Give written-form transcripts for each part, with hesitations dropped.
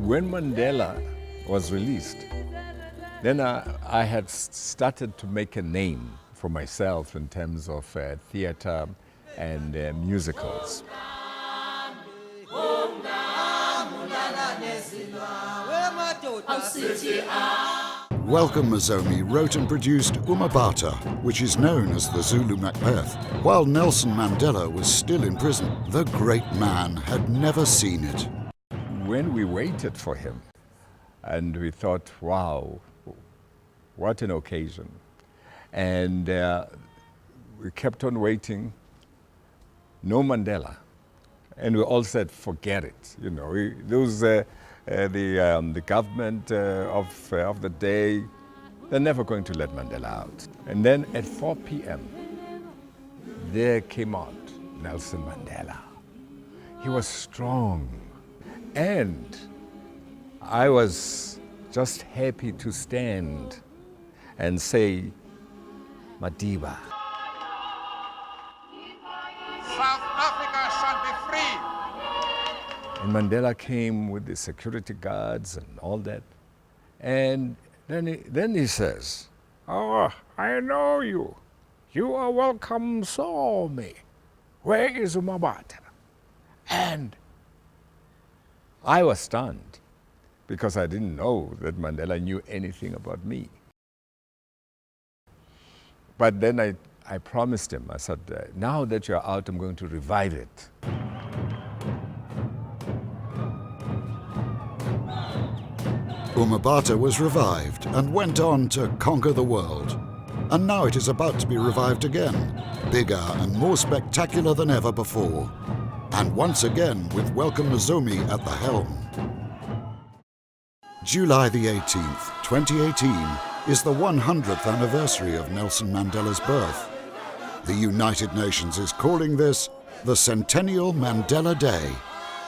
When Mandela was released, then I had started to make a name for myself in terms of theater and musicals. Welcome Mosomi wrote and produced uMabatha, which is known as the Zulu Macbeth. While Nelson Mandela was still in prison, the great man had never seen it. When we waited for him, and we thought, wow, what an occasion. And we kept on waiting, no Mandela. And we all said, forget it. You know, the government of the day, they're never going to let Mandela out. And then at 4 p.m., there came out Nelson Mandela. He was strong. And I was just happy to stand and say, Madiba. South Africa shall be free. And Mandela came with the security guards and all that. And then he says, oh, I know you. You are welcome, Mosomi. Where is uMabatha? And I was stunned because I didn't know that Mandela knew anything about me. But then I promised him, I said, now that you're out, I'm going to revive it. uMabatha was revived and went on to conquer the world. And now it is about to be revived again, bigger and more spectacular than ever before. And once again with Welcome Mosomi at the helm. July the 18th, 2018 is the 100th anniversary of Nelson Mandela's birth. The United Nations is calling this the Centennial Mandela Day,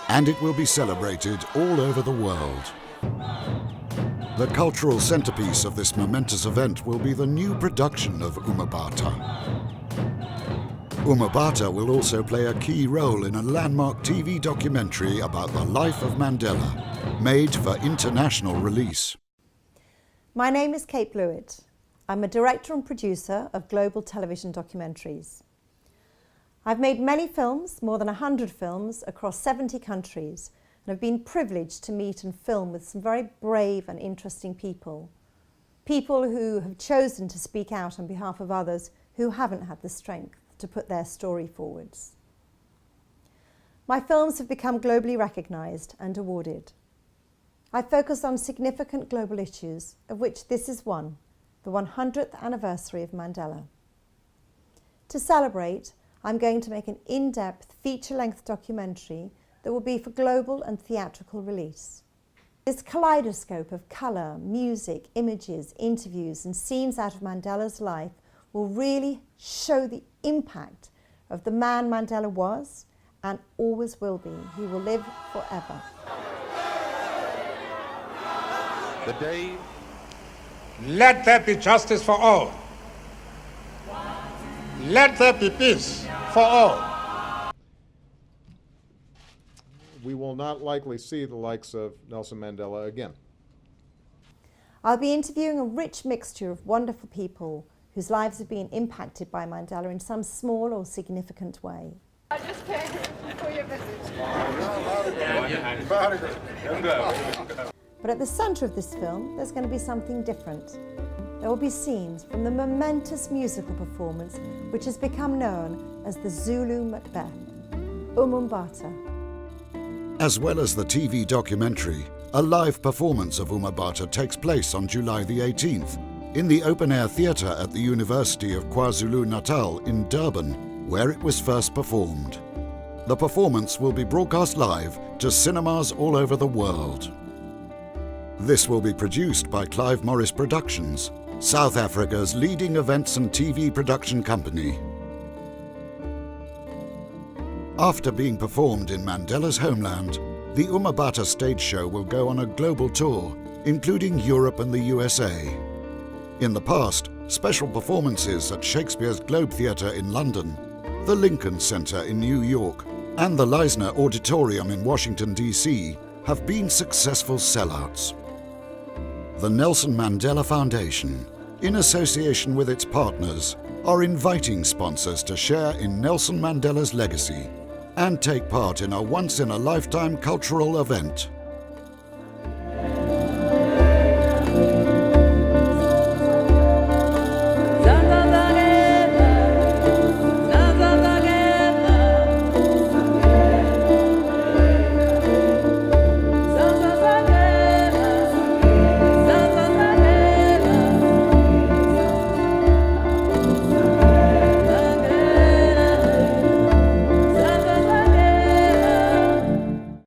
and it will be celebrated all over the world. The cultural centerpiece of this momentous event will be the new production of uMabatha. uMabatha will also play a key role in a landmark TV documentary about the life of Mandela, made for international release. My name is Kate Blewett. I'm a director and producer of global television documentaries. I've made many films, more than 100 films, across 70 countries, and have been privileged to meet and film with some very brave and interesting people. People who have chosen to speak out on behalf of others who haven't had the strength to put their story forwards. My films have become globally recognised and awarded. I focus on significant global issues, of which this is one, the 100th anniversary of Mandela. To celebrate, I'm going to make an in-depth feature-length documentary that will be for global and theatrical release. This kaleidoscope of colour, music, images, interviews and scenes out of Mandela's life will really show the impact of the man Mandela was and always will be. He will live forever. The day, let there be justice for all. Let there be peace for all. We will not likely see the likes of Nelson Mandela again. I'll be interviewing a rich mixture of wonderful people whose lives have been impacted by Mandela in some small or significant way. I just came for your visit. But at the centre of this film, there's going to be something different. There will be scenes from the momentous musical performance which has become known as the Zulu Macbeth, uMabatha. As well as the TV documentary, a live performance of uMabatha takes place on July the 18th in the open-air theatre at the University of KwaZulu-Natal in Durban, where it was first performed. The performance will be broadcast live to cinemas all over the world. This will be produced by Clive Morris Productions, South Africa's leading events and TV production company. After being performed in Mandela's homeland, the uMabatha stage show will go on a global tour including Europe and the USA. In the past, special performances at Shakespeare's Globe Theatre in London, the Lincoln Center in New York, and the Leisner Auditorium in Washington, D.C. have been successful sellouts. The Nelson Mandela Foundation, in association with its partners, are inviting sponsors to share in Nelson Mandela's legacy and take part in a once-in-a-lifetime cultural event.